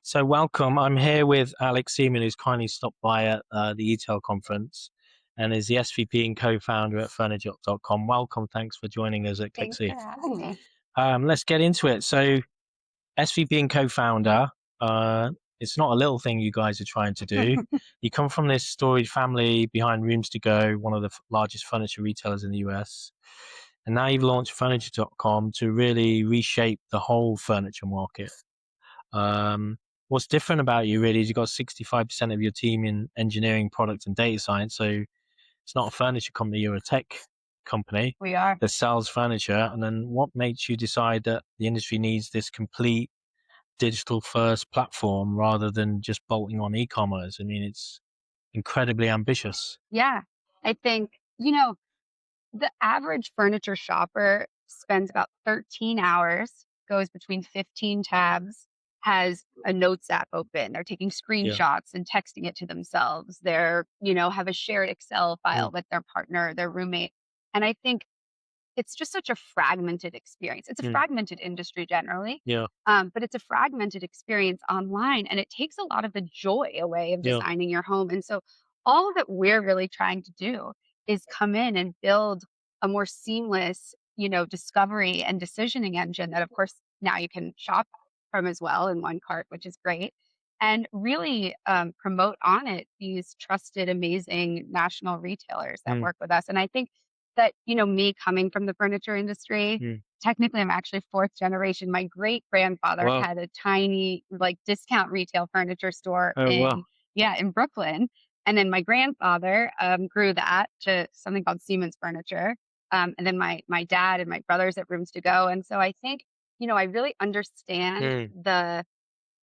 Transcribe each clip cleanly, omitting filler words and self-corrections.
So welcome. I'm here with Alex Seaman, who's kindly stopped by at the eTail conference and is the SVP and co-founder at furniture.com. Welcome. Thanks for joining us at Thanks ClickZ. for having me. Let's get into it. So SVP and co-founder, it's not a little thing you guys are trying to do. You come from this storied family behind Rooms to Go, one of the largest furniture retailers in the US. And now you've launched furniture.com to really reshape the whole furniture market. What's different about you really is you've got 65% of your team in engineering, product, and data science. So it's not a furniture company, you're a tech company We are. that sells furniture. And then what makes you decide that the industry needs this complete digital first platform rather than just bolting on e-commerce? I mean, it's incredibly ambitious. Yeah. I think, the average furniture shopper spends about 13 hours, goes between 15 tabs, has a notes app open. They're taking Yeah. screenshots and texting it to themselves. Have a shared Excel Mm. file with their partner, their roommate. And I think it's just such a fragmented experience. It's a Mm. fragmented industry generally, Yeah. but it's a fragmented experience online, and it takes a lot of the joy away of Yeah. designing your home. And so, all that we're really trying to do is come in and build a more seamless, discovery and decisioning engine that, of course, now you can shop from as well in one cart, which is great. And really promote on it these trusted, amazing national retailers that Mm. work with us. And I think that, me coming from the furniture industry, Mm. technically I'm actually fourth generation. My great grandfather Wow. had a tiny like discount retail furniture store Oh, wow. in Brooklyn. And then my grandfather grew that to something called Seaman's Furniture. And then my dad and my brothers at Rooms to Go. And so I think, I really understand Mm.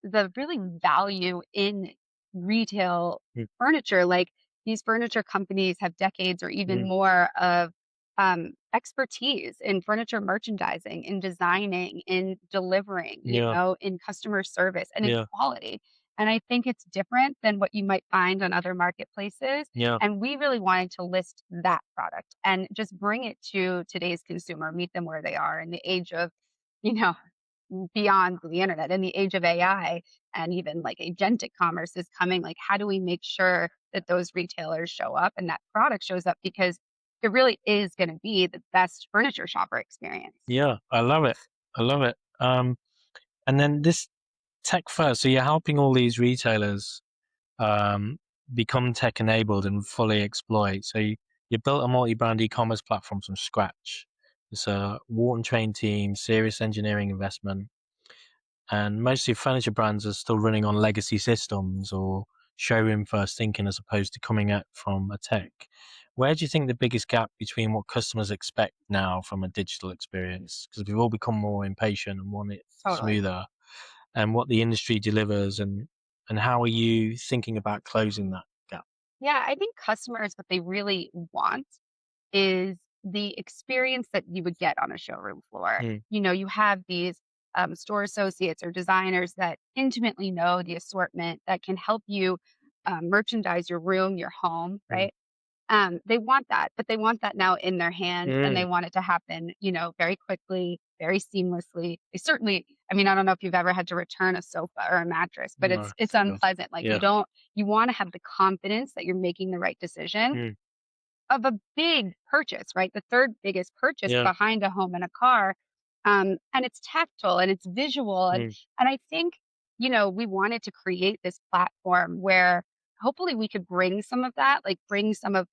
the really value in retail Mm. furniture. Like these furniture companies have decades or even Mm. more of expertise in furniture merchandising, in designing, in delivering, Yeah. in customer service and in Yeah. quality. And I think it's different than what you might find on other marketplaces. Yeah. And we really wanted to list that product and just bring it to today's consumer, meet them where they are in the age of, you know, beyond the internet in the age of AI and even like agentic commerce is coming. Like, how do we make sure that those retailers show up and that product shows up? Because it really is going to be the best furniture shopper experience. Yeah. I love it. I love it. And then this tech first. So you're helping all these retailers um, become tech enabled and fully exploit. So you built a multi-brand e-commerce platform from scratch. It's a Wharton trained team, serious engineering investment, and most of your furniture brands are still running on legacy systems or showroom first thinking as opposed to coming at from a tech. Where do you think the biggest gap between what customers expect now from a digital experience? Because we've all become more impatient and want it Totally. smoother, and what the industry delivers, and how are you thinking about closing that gap? Yeah, I think customers, what they really want is the experience that you would get on a showroom floor. Mm. You have these store associates or designers that intimately know the assortment that can help you merchandise your room, your home, Mm. right? They want that, but they want that now in their hands and they Mm. want it to happen, very quickly, very seamlessly. They certainly, I mean, I don't know if you've ever had to return a sofa or a mattress, but No. it's No. unpleasant. Like Yeah. you want to have the confidence that you're making the right decision Mm. of a big purchase, right? The third biggest purchase Yeah. behind a home and a car. And it's tactile and it's visual. And Mm. and I think, we wanted to create this platform where hopefully we could bring some of that, like bring some of,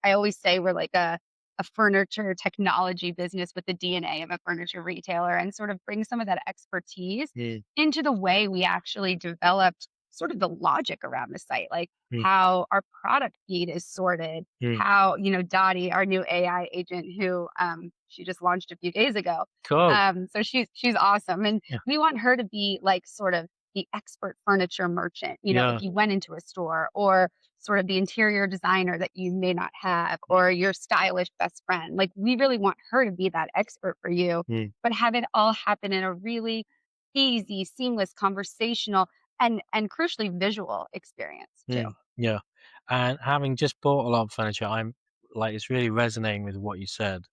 I always say we're like a furniture technology business with the DNA of a furniture retailer and sort of bring some of that expertise Mm. into the way we actually developed sort of the logic around the site. Like Mm. how our product feed is sorted, Mm. how, Dottie, our new AI agent who she just launched a few days ago. Cool. So she's awesome. And Yeah. we want her to be like sort of the expert furniture merchant, if Yeah. you went into a store or sort of the interior designer that you may not have or your stylish best friend. Like we really want her to be that expert for you, Mm. but have it all happen in a really easy, seamless, conversational and crucially visual experience too. Mm. Yeah. And having just bought a lot of furniture, I'm like, it's really resonating with what you said.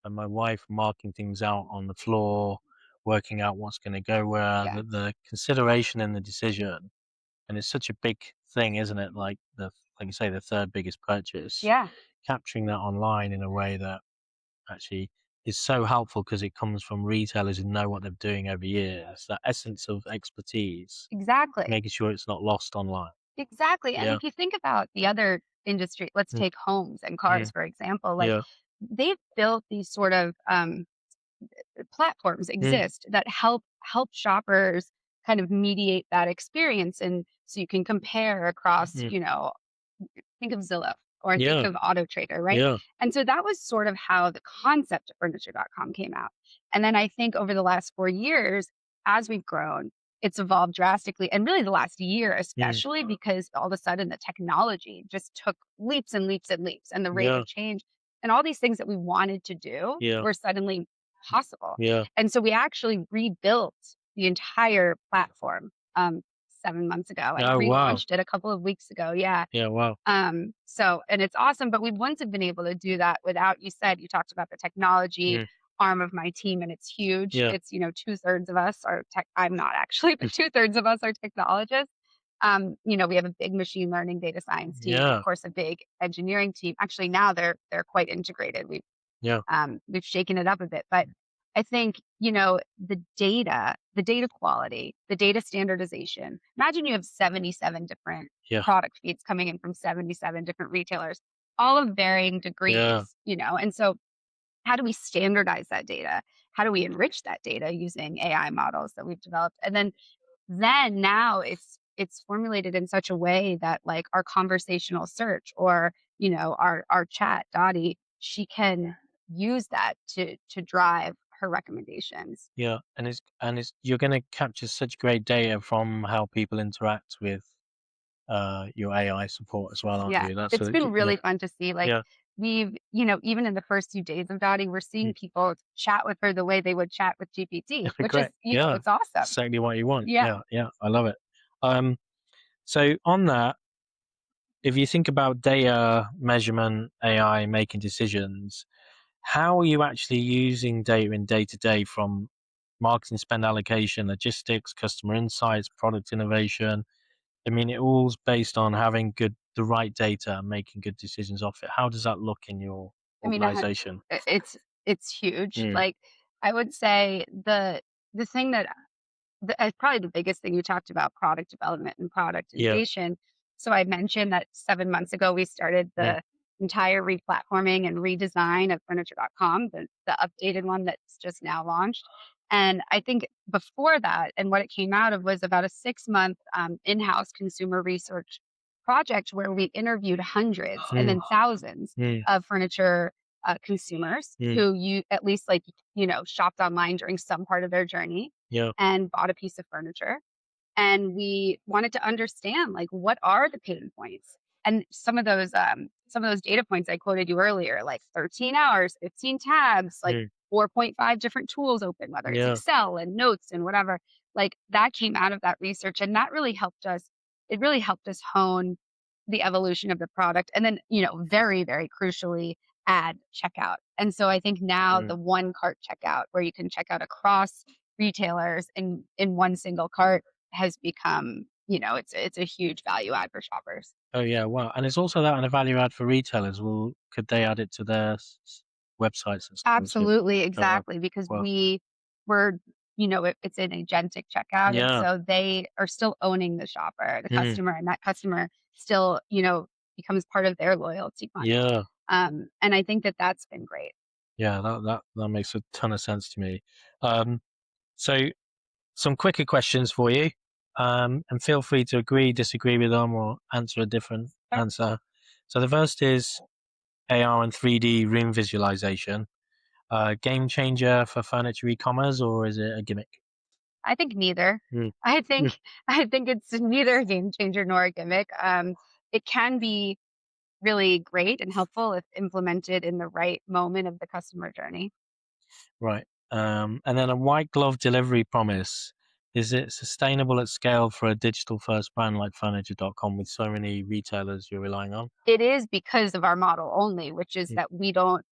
And my wife marking things out on the floor, working out what's going to go where, Yeah. the consideration in the decision, and it's such a big thing, isn't it? Like you say, the third biggest purchase, Yeah. capturing that online in a way that actually is so helpful because it comes from retailers who know what they're doing over years. That essence of expertise, Exactly. making sure it's not lost online. Exactly. And Yeah. if you think about the other industry, let's Mm, take homes and mm, cars, for example, like yeah. they've built these sort of platforms Mm, exist that help shoppers kind of mediate that experience, and so you can compare across, mm, think of Zillow or think yeah. of Auto Trader, right? Yeah. And so that was sort of how the concept of furniture.com came out. And then I think over the last 4 years, as we've grown, it's evolved drastically. And really the last year, Mm, especially because all of a sudden the technology just took leaps and leaps and leaps, and the rate yeah. of change and all these things that we wanted to do Yeah. were suddenly possible. Yeah. And so we actually rebuilt the entire platform 7 months ago and Oh, wow. relaunched it a couple of weeks ago. Yeah. Yeah. Wow. So and it's awesome, but we wouldn't have been able to do that without you talked about the technology Mm, arm of my team, and it's huge. yeah. It's, 2/3 of us are tech. I'm not actually, but 2/3 of us are technologists. We have a big machine learning data science team and of Yeah. course a big engineering team. Actually now they're quite integrated. Yeah. We've shaken it up a bit, but I think, the data quality, the data standardization. Imagine you have 77 different Yeah. product feeds coming in from 77 different retailers, all of varying Yeah. degrees, and so how do we standardize that data? How do we enrich that data using AI models that we've developed? And then now it's formulated in such a way that like our conversational search or our chat Dottie, she can use that to drive her recommendations. Yeah. And it's you're going to capture such great data from how people interact with your AI support as well, aren't Yeah, you? That's it's a been yeah. really fun to see. Like Yeah. we've, even in the first few days of Dottie, we're seeing Mm. people chat with her the way they would chat with GPT, which is, Great. Yeah. it's awesome. Exactly what you want. Yeah. Yeah. Yeah. I love it. Um. So on that, if you think about data measurement, AI making decisions, how are you actually using data in day to day, from marketing spend allocation, logistics, customer insights, product innovation? I mean, it all's based on having the right data and making good decisions off it. How does that look in your I mean, organization? it's huge. Mm, Like I would say the thing that probably the biggest thing you talked about product development and product yeah. innovation. So I mentioned that 7 months ago we started Mm, the entire replatforming and redesign of furniture.com, the updated one that's just now launched. And I think before that, and what it came out of was about a 6 month in-house consumer research project where we interviewed hundreds and mm, then thousands mm, of furniture consumers mm, who you at least like shopped online during some part of their journey yeah. and bought a piece of furniture. And we wanted to understand like what are the pain points. And some of those data points I quoted you earlier, like 13 hours, 15 tabs, like Mm, 4.5 different tools open, whether it's yeah. Excel and notes and whatever. Like that came out of that research. And that really helped us. It really helped us hone the evolution of the product. And then, very, very crucially, add checkout. And so I think now Mm. the one cart checkout where you can check out across retailers in one single cart has become, it's a huge value add for shoppers. Oh yeah. Wow. And it's also that and a value add for retailers. Well, could they add it to their websites and stuff? So, Absolutely, oh wow. exactly, because Wow. it's an agentic checkout, and Yeah. so they are still owning the shopper, the Mm, customer, and that customer still, becomes part of their loyalty funnel. yeah. And I think that that's been great. Yeah. That makes a ton of sense to me. So some quicker questions for you, and feel free to agree, disagree with them, or answer a different Sure. answer. So the first is AR and 3D room visualization. Game changer for furniture e-commerce, or is it a gimmick? I think neither. Mm, I mm, think I think it's neither a game changer nor a gimmick. It can be really great and helpful if implemented in the right moment of the customer journey. right. And then a white glove delivery promise. Is it sustainable at scale for a digital first brand like furniture.com with so many retailers you're relying on? It is because of our model only, which is Mm, that we don't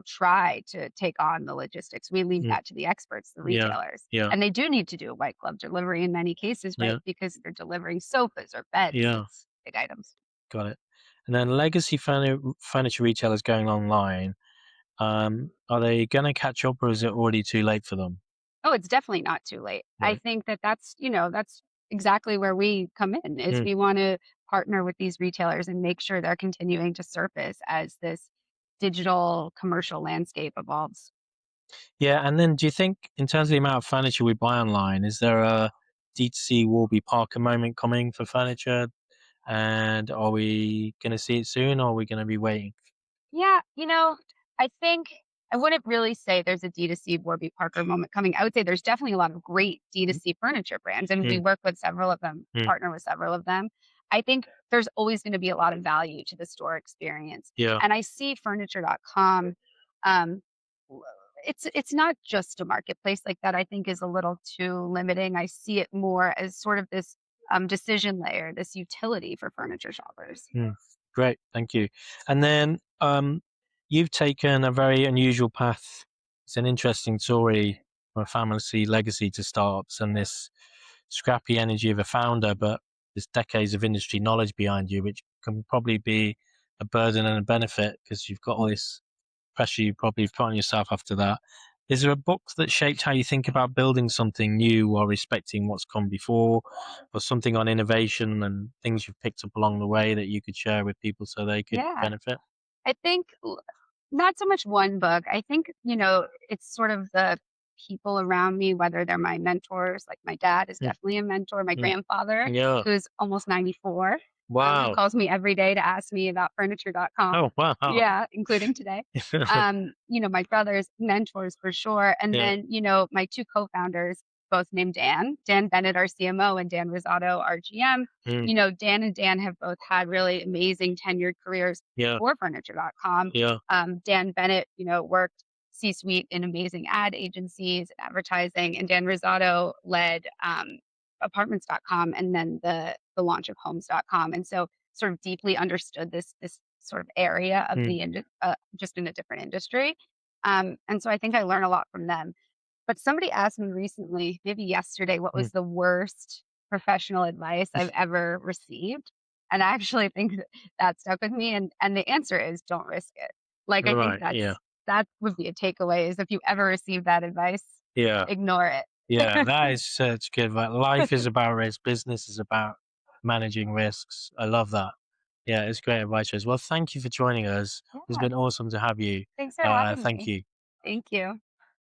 try to take on the logistics. We leave Mm. that to the experts, the Yeah. retailers. Yeah. And they do need to do a white glove delivery in many cases, Yeah. right? Because they're delivering sofas or beds. Yeah. It's big items. Got it. And then legacy furniture retailers going online, are they gonna catch up, or is it already too late for them? Oh, it's definitely not too late. I Right. think that that's exactly where we come in is Mm. we want to partner with these retailers and make sure they're continuing to surface as this digital commercial landscape evolves. Yeah, and then do you think in terms of the amount of furniture we buy online, is there a D2C Warby Parker moment coming for furniture? And are we gonna see it soon, or are we gonna be waiting? Yeah, I think I wouldn't really say there's a D2C Warby Parker moment coming. I would say there's definitely a lot of great Mm, D2C furniture brands, and we mm, work with several of them, mm. partner with several of them. I think there's always going to be a lot of value to the store experience. Yeah. And I see furniture.com. Um, w- it's not just a marketplace like that. I think is a little too limiting. I see it more as sort of this decision layer, this utility for furniture shoppers. Mm. Great, thank you. And then, you've taken a very unusual path. It's an interesting story from a family legacy to startups and this scrappy energy of a founder, but there's decades of industry knowledge behind you, which can probably be a burden and a benefit because you've got all this pressure you probably put on yourself after that. Is there a book that shaped how you think about building something new while respecting what's come before, or something on innovation and things you've picked up along the way that you could share with people so they could Yeah. benefit? I think not so much one book. I think, it's sort of the people around me, whether they're my mentors, like my dad is Mm, definitely a mentor, my mm. grandfather, Yeah. who's almost 94, who Wow. calls me every day to ask me about furniture.com. Oh, wow. Yeah, including today. My brother's mentors for sure. And Yeah. then, my two co-founders, both named Dan Bennett, our CMO, and Dan Rosado, our GM. Mm, Dan and Dan have both had really amazing tenured careers yeah. for furniture.com. Yeah. Dan Bennett, worked C-suite in amazing ad agencies, advertising, and Dan Rosado led apartments.com and then the launch of homes.com. And so sort of deeply understood this sort of area of Mm, just in a different industry. And so I think I learned a lot from them. But somebody asked me recently, maybe yesterday, what mm. was the worst professional advice I've ever received. And I actually think that stuck with me. And the answer is don't risk it. Like I think Right. Yeah. that would be a takeaway is if you ever receive that advice, Yeah. ignore it. Yeah. That is such good. Life is about risk. Business is about managing risks. I love that. Yeah, it's great advice, Rose. Well, thank you for joining us. It's Yeah. been awesome to have you. Thanks for having Thank me. you. Thank you.